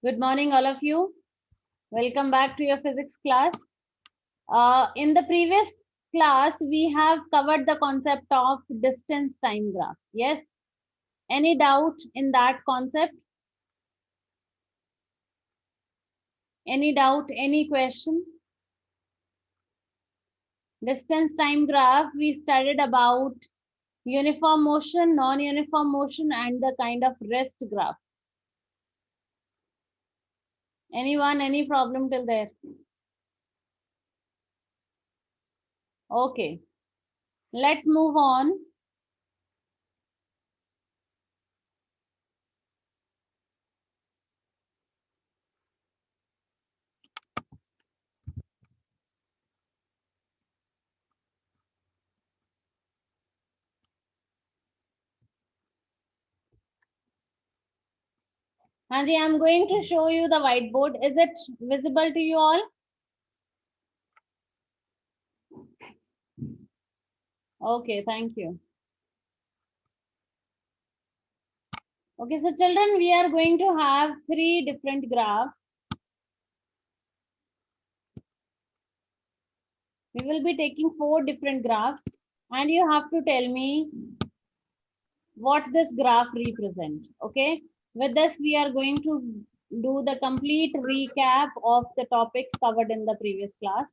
Good morning, all of you. Welcome back to your physics class. In the previous class, we have covered the concept of distance time graph. Yes? Any doubt in that concept? Any doubt? Any question? Distance time graph, we studied about uniform motion, non-uniform motion, and the kind of rest graph. Anyone, any problem till there? Okay. Let's move on. Hanji, I'm going to show you the whiteboard. Is it visible to you all? Okay, thank you. Okay, so children, we are going to have 3 different graphs. We will be taking 4 different graphs and you have to tell me what this graph represents. Okay, with this we are going to do the complete recap of the topics covered in the previous class.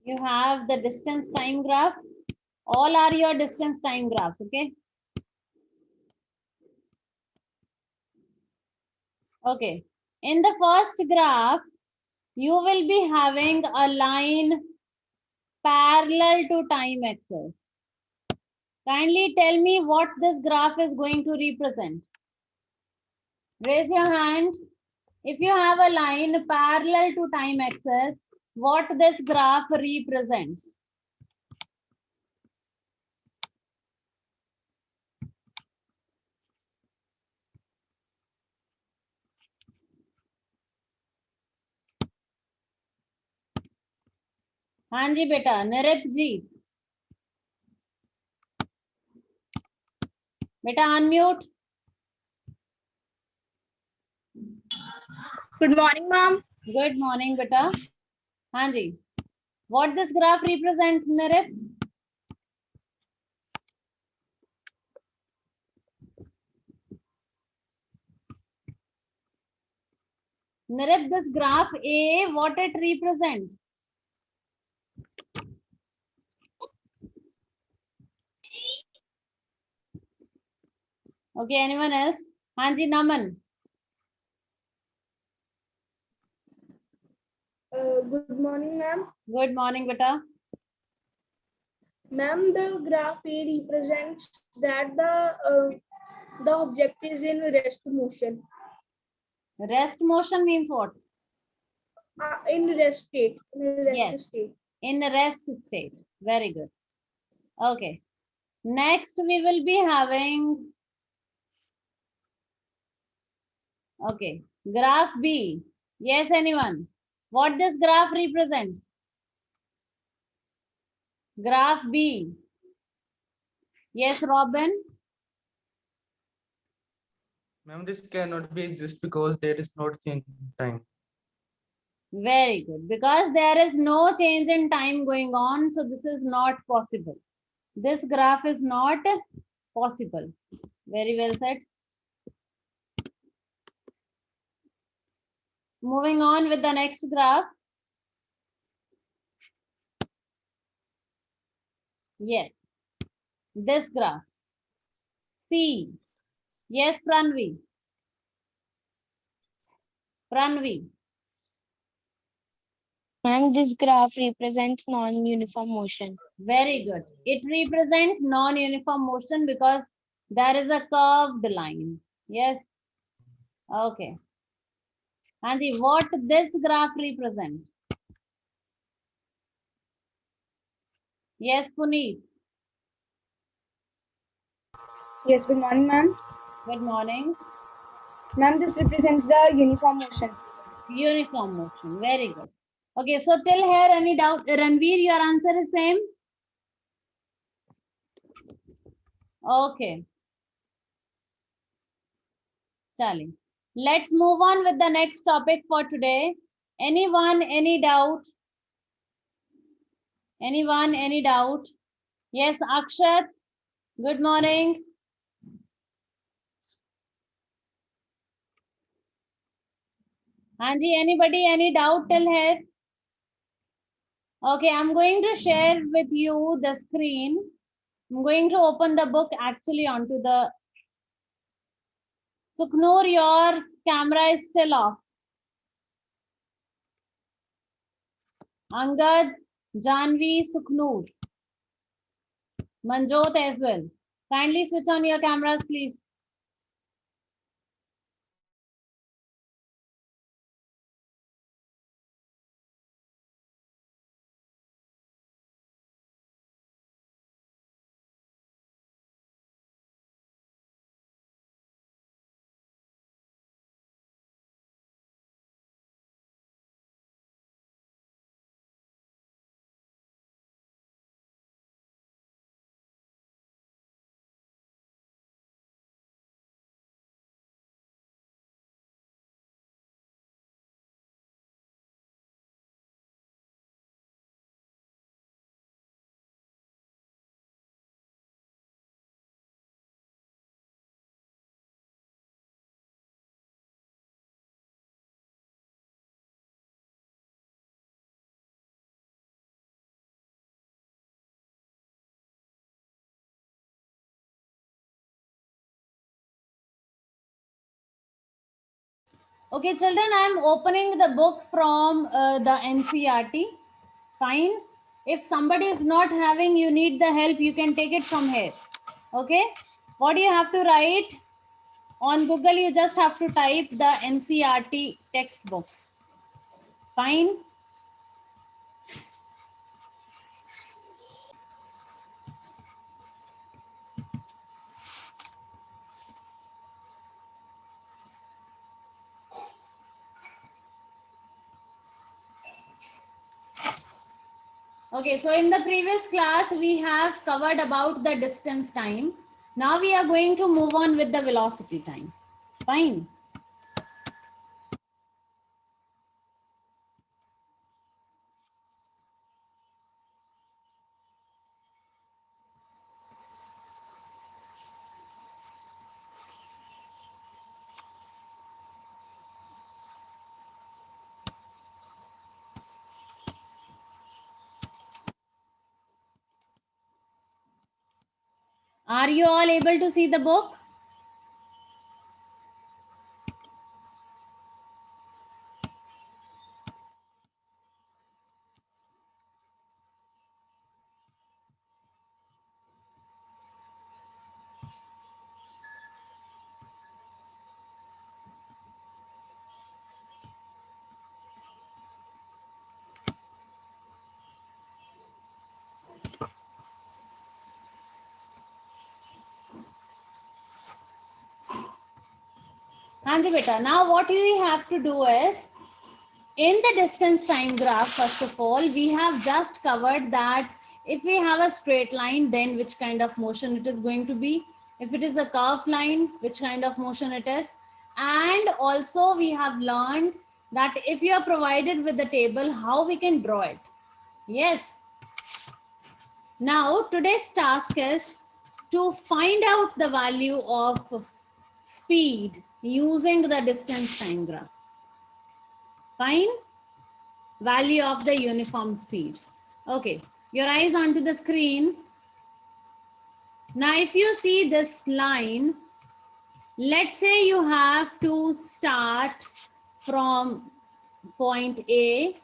You have the distance time graph. All are your distance time graphs, okay? Okay, in the first graph, you will be having a line parallel to time axis. Kindly tell me what this graph is going to represent. Raise your hand. If you have a line parallel to time axis, what this graph represents? हाँ जी बेटा, नरेश जी बेटा unmute. Good morning, ma'am. Good morning बेटा. हाँ जी. What this graph represent, Naresh? Nirib, this graph A, what it represent? Okay, anyone else? Hanji Naman. Good morning, ma'am. Good morning, beta. Ma'am, the graph A represents that the object is in rest motion. Rest motion means what? In rest state. Yes. In rest state. Very good. Okay. Next, we will be having. Okay. Graph B. Yes, anyone? What does graph represent? Graph B. Yes, Robin. Ma'am, this cannot be exist because there is no change in time. Very good. Because there is no change in time going on, so this is not possible. This graph is not possible. Very well said. Moving on with the next graph. Yes. This graph. C. Yes, Pranvi. Pranvi. Ma'am, this graph represents non-uniform motion. Very good. It represents non-uniform motion because there is a curved line. Yes. Okay. Anji, what this graph represent? Yes, Puneet. Yes, good morning, ma'am. Good morning. Ma'am, this represents the uniform motion. Uniform motion. Very good. Okay, so till here, any doubt? Ranveer, your answer is same? Okay. Chali. Let's move on with the next topic for today. Anyone, any doubt? Anyone, any doubt? Yes, Akshat. Good morning. Anji, anybody, any doubt till here? Okay, I'm going to share with you the screen. I'm going to open the book actually onto the... Suknoor, your camera is still off. Angad, Janvi, Suknoor. Manjot as well. Kindly switch on your cameras, please. Okay, children, I'm opening the book from the NCRT. Fine. If somebody is not having, you need the help, you can take it from here. Okay. What do you have to write? On Google, you just have to type the NCRT textbooks. Fine. Okay, so in the previous class, we have covered about the distance time. Now we are going to move on with the velocity time. Fine. Are you all able to see the book? Hanji beta, now what we have to do is, in the distance time graph, first of all, we have just covered that if we have a straight line, then which kind of motion it is going to be. If it is a curved line, which kind of motion it is. And also we have learned that if you are provided with the table, how we can draw it. Yes. Now today's task is to find out the value of speed using the distance time graph. Fine. Value of the uniform speed. Okay, your eyes onto the screen. Now, if you see this line, let's say you have to start from point A,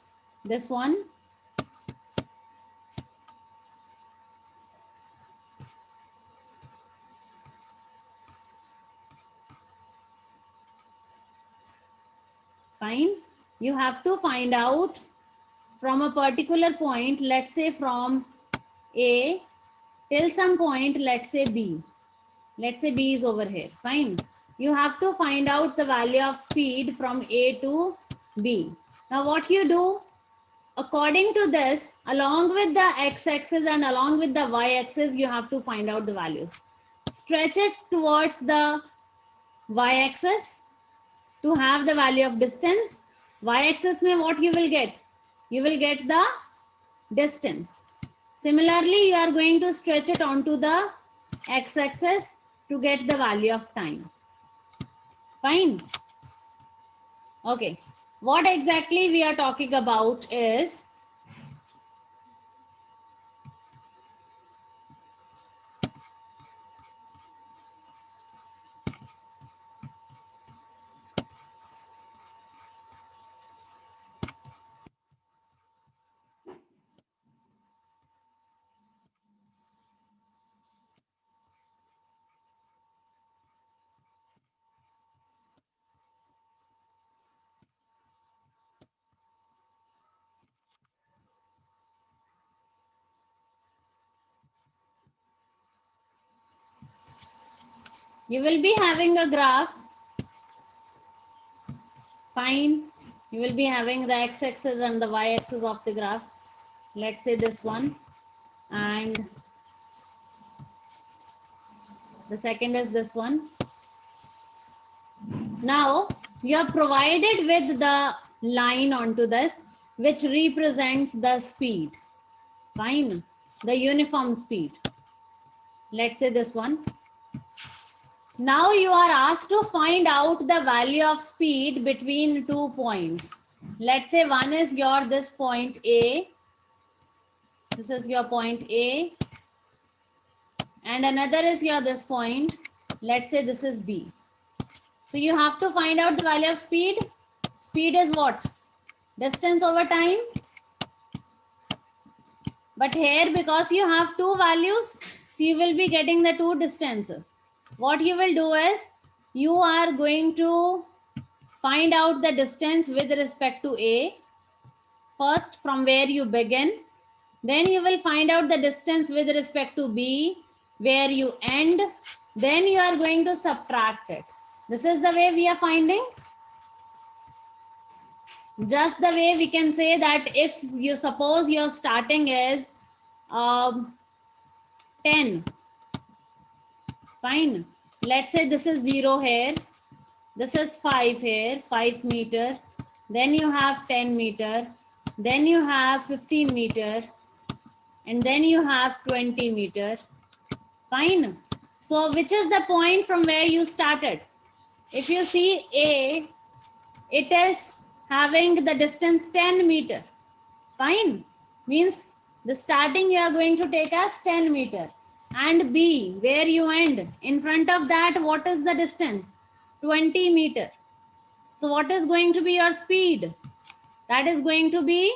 this one. Fine. You have to find out from a particular point, let's say from A till some point, let's say B. Let's say B is over here. Fine. You have to find out the value of speed from A to B. Now what you do, according to this, along with the x-axis and along with the y-axis, you have to find out the values. Stretch it towards the y-axis to have the value of distance. Y-axis mein what you will get? You will get the distance. Similarly, you are going to stretch it onto the x-axis to get the value of time. Fine. Okay. What exactly we are talking about is you will be having a graph. Fine. You will be having the x-axis and the y-axis of the graph. Let's say this one. And the second is this one. Now, you are provided with the line onto this, which represents the speed. Fine. The uniform speed. Let's say this one. Now you are asked to find out the value of speed between 2 points. Let's say one is your this point A. This is your point A. And another is your this point. Let's say this is B. So you have to find out the value of speed. Speed is what? Distance over time. But here, because you have two values, so you will be getting the two distances. What you will do is, you are going to find out the distance with respect to A. First, from where you begin. Then you will find out the distance with respect to B, where you end. Then you are going to subtract it. This is the way we are finding. Just the way we can say that if you suppose your starting is 10. Fine. Let's say this is 0 here. This is 5 here, 5 meter. Then you have 10 meter. Then you have 15 meter. And then you have 20 meter. Fine. So which is the point from where you started? If you see A, it is having the distance 10 meter. Fine. Means the starting you are going to take as 10 meter. And B, where you end, in front of that, what is the distance? 20 meter. So what is going to be your speed? That is going to be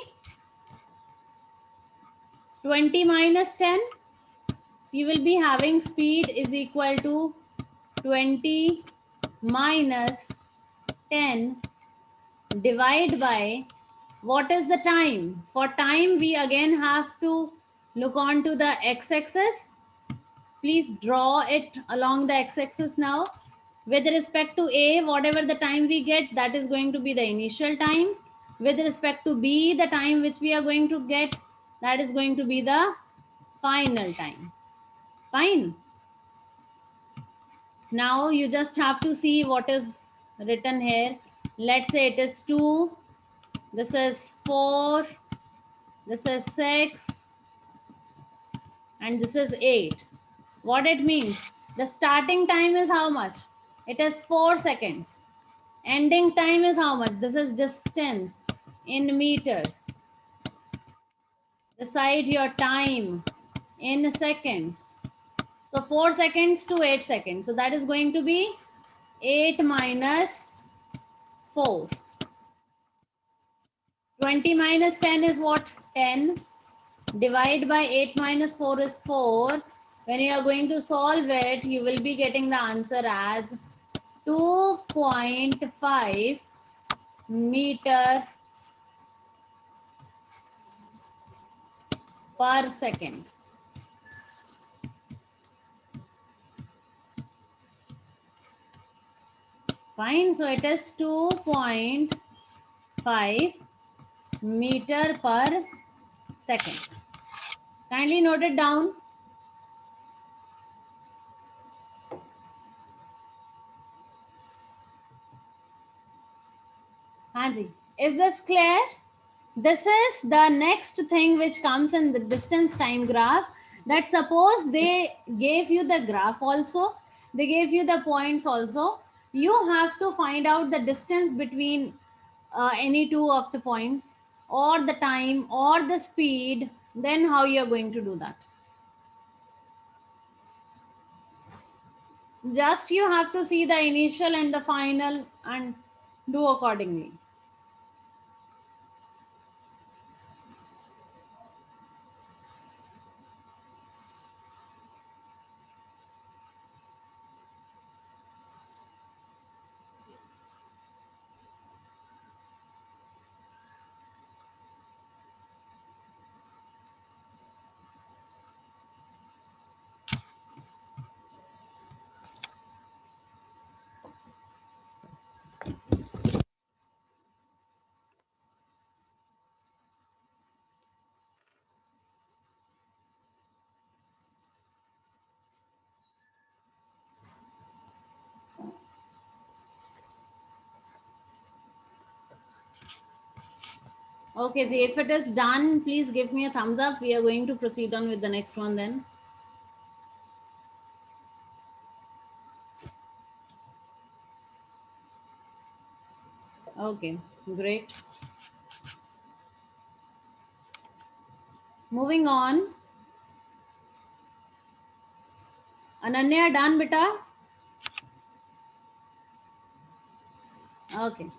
20 minus 10. So you will be having speed is equal to 20 minus 10 divide by what is the time? For time, we again have to look on to the x-axis. Please draw it along the x-axis now. With respect to A, whatever the time we get, that is going to be the initial time. With respect to B, the time which we are going to get, that is going to be the final time. Fine. Now you just have to see what is written here. Let's say it is 2. This is 4. This is 6. And this is 8. What it means? The starting time is how much? It is 4 seconds. Ending time is how much? This is distance in meters. Decide your time in seconds. So 4 seconds to 8 seconds. So that is going to be 8 minus 4. 20 minus 10 is what? 10. Divide by 8 minus 4 is 4. When you are going to solve it, you will be getting the answer as 2.5 meter per second. Fine, so it is 2.5 meter per second. Kindly note it down. Hanji, is this clear? This is the next thing which comes in the distance time graph. That suppose they gave you the graph also, they gave you the points also. You have to find out the distance between any two of the points, or the time, or the speed. Then how you are going to do that? Just you have to see the initial and the final and do accordingly. Okay, so if it is done, please give me a thumbs up. We are going to proceed on with the next one then. Okay, great. Moving on. Ananya, done, beta? Okay.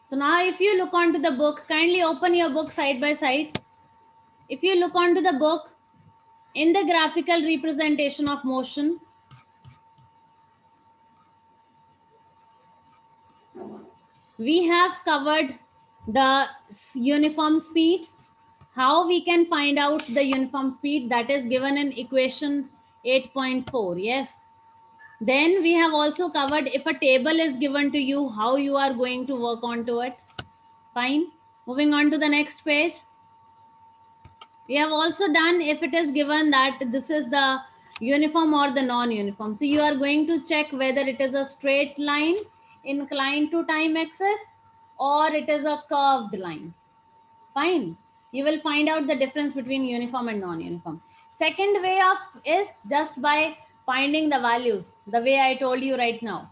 So now if you look onto the book, kindly open your book side by side. If you look onto the book, in the graphical representation of motion, we have covered the uniform speed. How we can find out the uniform speed, that is given in equation 8.4. Yes. Then we have also covered if a table is given to you, how you are going to work onto it. Fine. Moving on to the next page. We have also done if it is given that this is the uniform or the non-uniform. So you are going to check whether it is a straight line inclined to time axis or it is a curved line. Fine. You will find out the difference between uniform and non-uniform. Second way of is just by finding the values, the way I told you right now.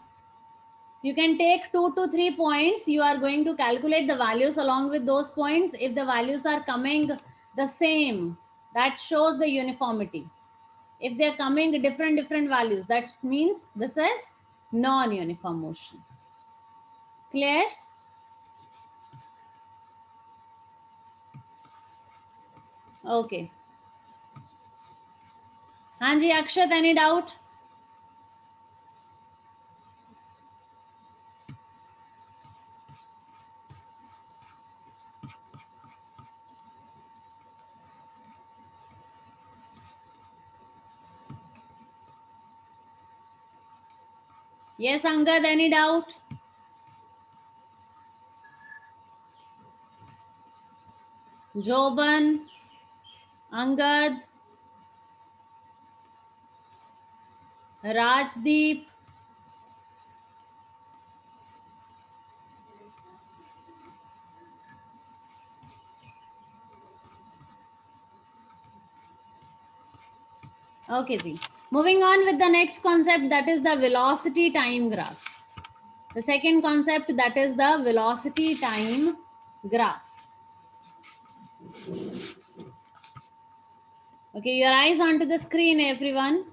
You can take 2 to 3 points. You are going to calculate the values along with those points. If the values are coming the same, that shows the uniformity. If they're coming different values, that means this is non-uniform motion. Clear? Okay. Hanji, Akshat, any doubt? Yes, Angad, any doubt? Joban, Angad, Rajdeep, okay, see. Moving on with the next concept, that is the velocity time graph. The second concept, that is the velocity time graph. Okay, your eyes onto the screen, everyone.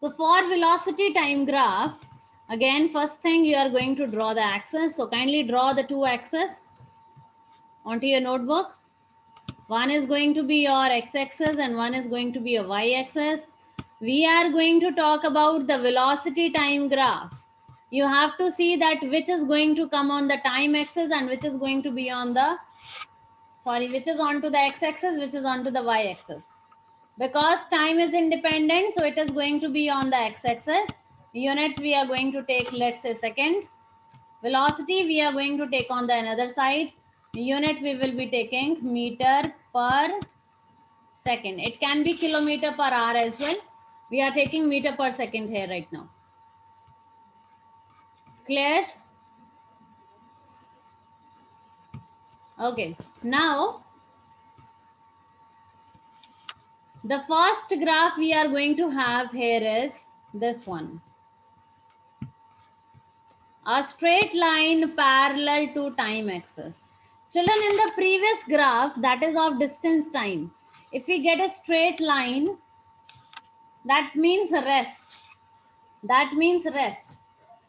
So for velocity time graph, again, first thing you are going to draw the axis. So kindly draw the two axes onto your notebook. One is going to be your x-axis and one is going to be a y-axis. We are going to talk about the velocity time graph. You have to see that which is going to come on the time axis and which is going to be on the, which is onto the x-axis, which is onto the y-axis. Because time is independent, so it is going to be on the x-axis. Units we are going to take, let's say second. Velocity we are going to take on the another side. Unit we will be taking meter per second. It can be kilometer per hour as well. We are taking meter per second here right now. Clear? Okay. Now, the first graph we are going to have here is this one. A straight line parallel to time axis. Children, in the previous graph, that is of distance time, if we get a straight line, that means rest. That means rest.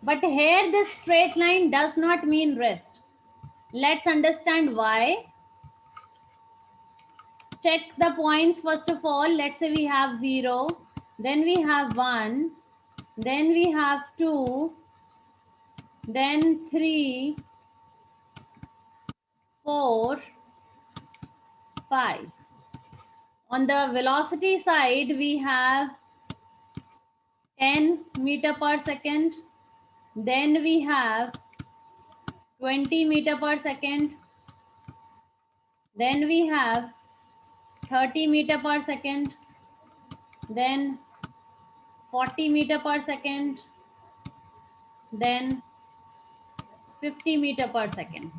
But here this straight line does not mean rest. Let's understand why. Check the points first of all. Let's say we have 0, then we have 1, then we have 2, then 3, 4, 5. On the velocity side, we have 10 meter per second. Then we have 20 meter per second. Then we have 30 meter per second. Then 40 meter per second. Then 50 meter per second.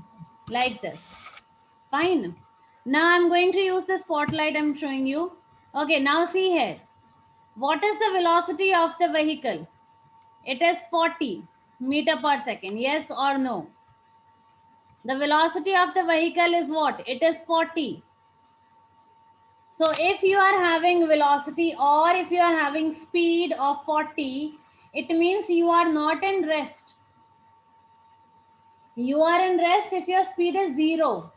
Like this. Fine. Now I'm going to use the spotlight I'm showing you. Okay, now see here. What is the velocity of the vehicle? It is 40 meter per second. Yes or no? The velocity of the vehicle is what? It is 40. So if you are having velocity or if you are having speed of 40, it means you are not in rest. You are in rest if your speed is 0.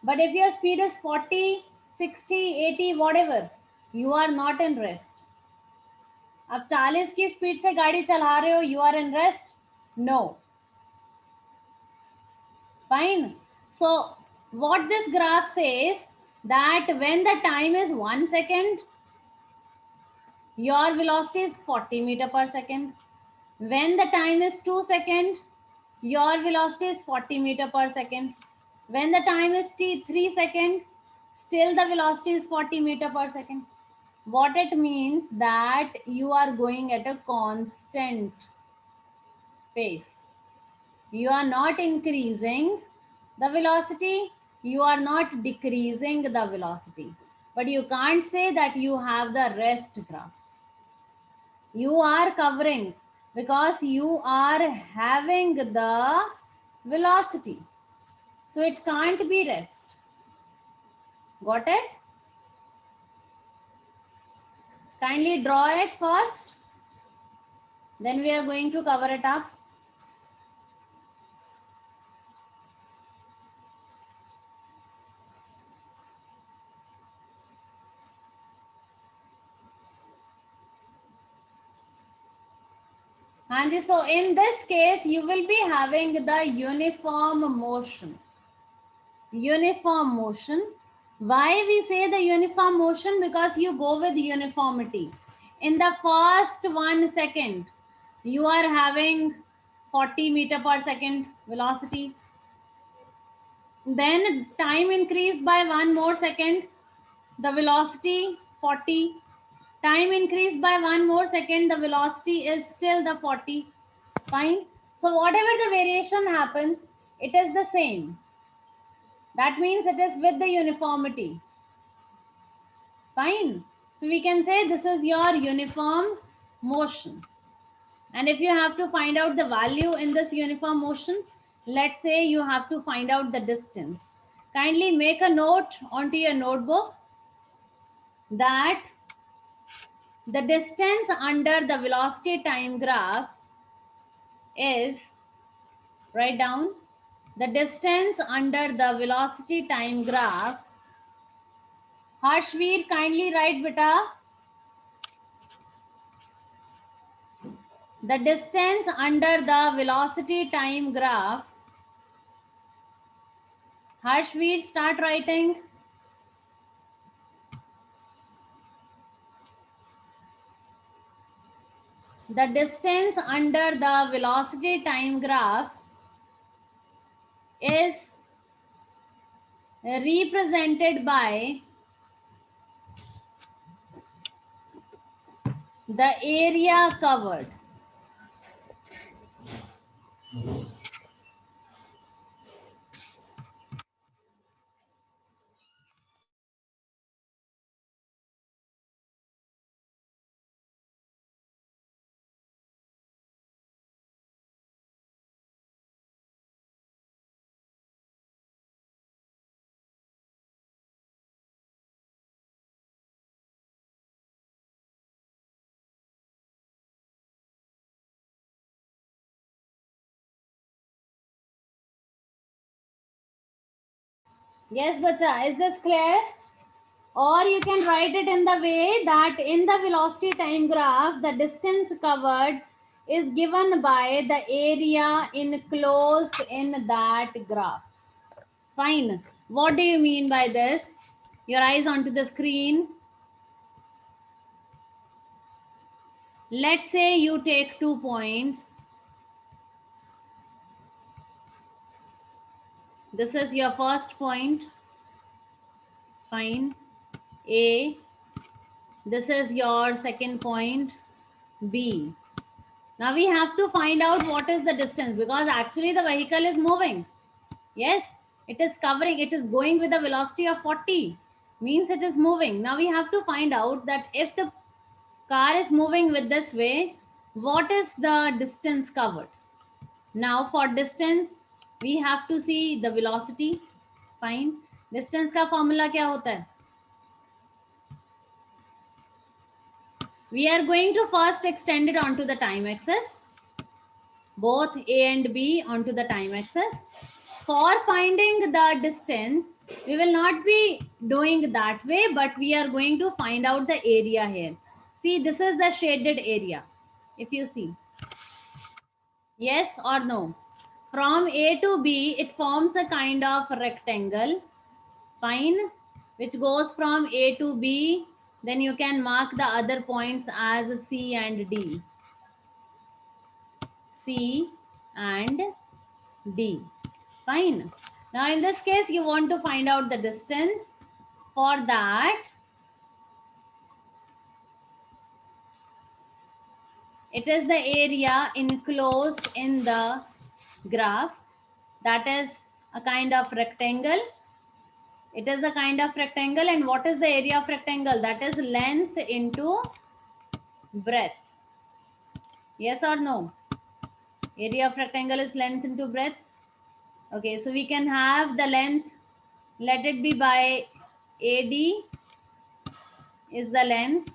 But if your speed is 40, 60, 80, whatever, you are not in rest. अब 40 की speed से गाड़ी चला रहे हो, you are in rest? No. Fine. So what this graph says, that when the time is 1 second, your velocity is 40 meter per second. When the time is 2 seconds, your velocity is 40 meter per second. When the time is 3 seconds, still the velocity is 40 meter per second. What it means that you are going at a constant pace. You are not increasing the velocity, you are not decreasing the velocity. But you can't say that you have the rest graph. You are covering because you are having the velocity. So it can't be rest. Got it? Kindly draw it first. Then we are going to cover it up. And so in this case, you will be having the uniform motion. Uniform motion. Why we say the uniform motion? Because you go with uniformity. In the first 1 second, you are having 40 meter per second velocity. Then time increased by 1 more second, the velocity 40. Time increased by 1 more second, the velocity is still the 40. Fine. So whatever the variation happens, it is the same. That means it is with the uniformity. Fine. So we can say this is your uniform motion. And if you have to find out the value in this uniform motion, let's say you have to find out the distance. Kindly make a note onto your notebook that the distance under the velocity time graph is, write down, the distance under the velocity time graph. Harshveer, kindly write beta. The distance under the velocity time graph. Harshveer, start writing. The distance under the velocity time graph is represented by the area covered. Yes, bacha, is this clear? Or you can write it in the way that in the velocity time graph, the distance covered is given by the area enclosed in that graph. Fine. What do you mean by this? Your eyes onto the screen. Let's say you take 2 points. This is your first point. Fine. A. This is your second point. B. Now we have to find out what is the distance, because actually the vehicle is moving. Yes, it is covering, it is going with a velocity of 40, means it is moving. Now we have to find out that if the car is moving with this way, what is the distance covered? Now for distance, we have to see the velocity. Fine. Distance का formula क्या होता है? We are going to first extend it onto the time axis, both A and B onto the time axis. For finding the distance, we will not be doing that way, but we are going to find out the area here. See, this is the shaded area. If you see, yes or no? From A to B, it forms a kind of rectangle. Fine, which goes from A to B. Then you can mark the other points as C and D. C and D. Fine. Now in this case, you want to find out the distance. For that, it is the area enclosed in the graph. That is a kind of rectangle. It is a kind of rectangle. And what is the area of rectangle? That is length into breadth. Yes or no? Area of rectangle is length into breadth. Okay, so we can have the length, let it be by AD is the length,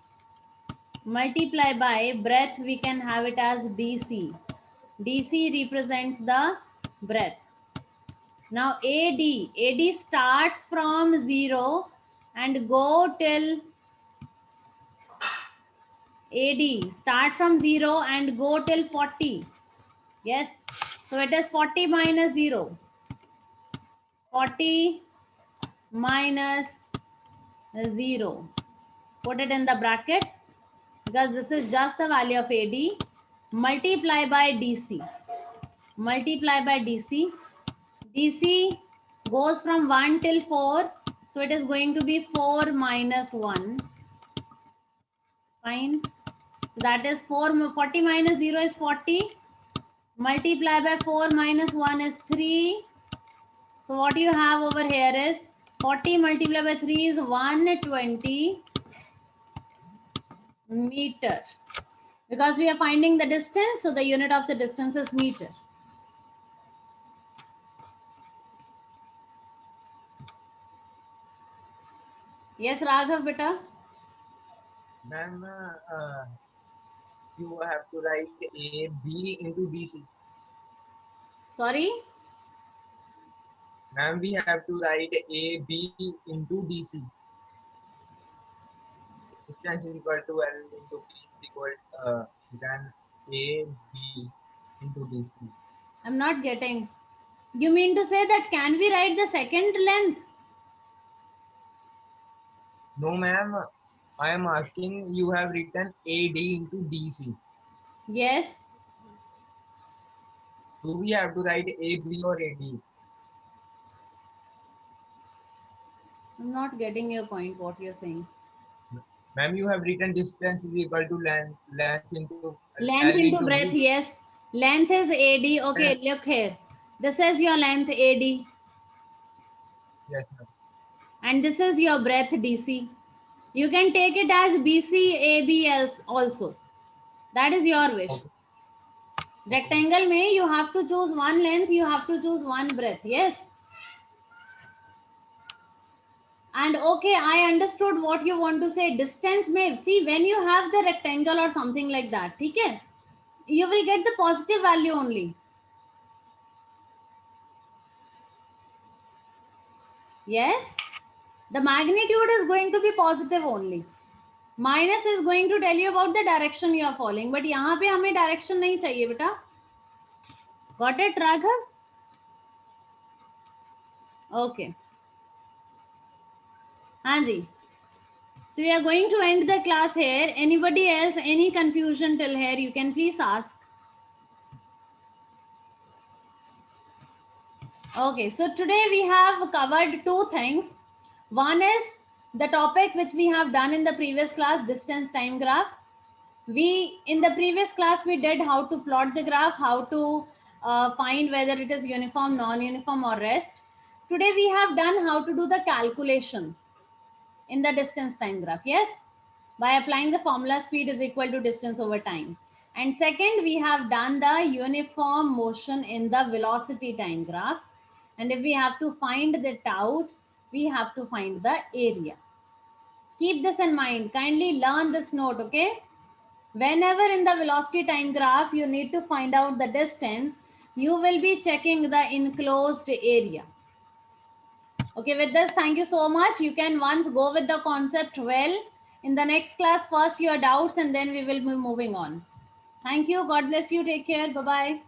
multiply by breadth, we can have it as DC. DC represents the breadth. Now AD starts from 0 and go till AD start from 0 and go till 40. Yes, so it is 40 minus 0. 40 minus 0. Put it in the bracket, because this is just the value of AD. Multiply by DC. Multiply by DC. DC goes from 1 till 4. So it is going to be 4 minus 1. Fine. So that is 40 minus 0 is 40. Multiply by 4 minus 1 is 3. So what you have over here is 40 multiplied by 3 is 120 meter. Because we are finding the distance, so the unit of the distance is meter. Yes, Raghav, beta. Ma'am, you have to write A, B into DC. Sorry. Ma'am, we have to write A, B into DC. Distance is equal to L into B is equal then A, B into DC. I'm not getting. You mean to say that can we write the second length? No, ma'am. I am asking you have written AD into DC. Yes. Do we have to write AB or AD? I'm not getting your point, what you're saying. Ma'am, you have written distance is equal to length into L Length into into breadth, B. yes. Length is AD. Okay, look here. This is your length AD. Yes, ma'am. And this is your breadth DC. You can take it as BC AB also. That is your wish. Okay. Rectangle may you have to choose one length, you have to choose one breadth. Yes. And okay, I understood what you want to say. Distance may, see, when you have the rectangle or something like that, okay, you will get the positive value only. Yes, the magnitude is going to be positive only. Minus is going to tell you about the direction you are following, but यहाँ पे हमें direction नहीं चाहिए बेटा. Got it, Raghav? Okay. हाँ जी. So we are going to end the class here. Anybody else, any confusion till here, you can please ask. Okay, so today we have covered two things. One is the topic which we have done in the previous class, distance time graph. In the previous class, we did how to plot the graph, how to find whether it is uniform, non-uniform or rest. Today we have done how to do the calculations in the distance time graph. Yes, by applying the formula speed is equal to distance over time. And second, we have done the uniform motion in the velocity time graph. And if we have to find the out, we have to find the area. Keep this in mind. Kindly learn this note, okay? Whenever in the velocity time graph, you need to find out the distance, you will be checking the enclosed area. Okay, with this, thank you so much. You can once go with the concept well. In the next class, first your doubts and then we will be moving on. Thank you. God bless you. Take care. Bye-bye.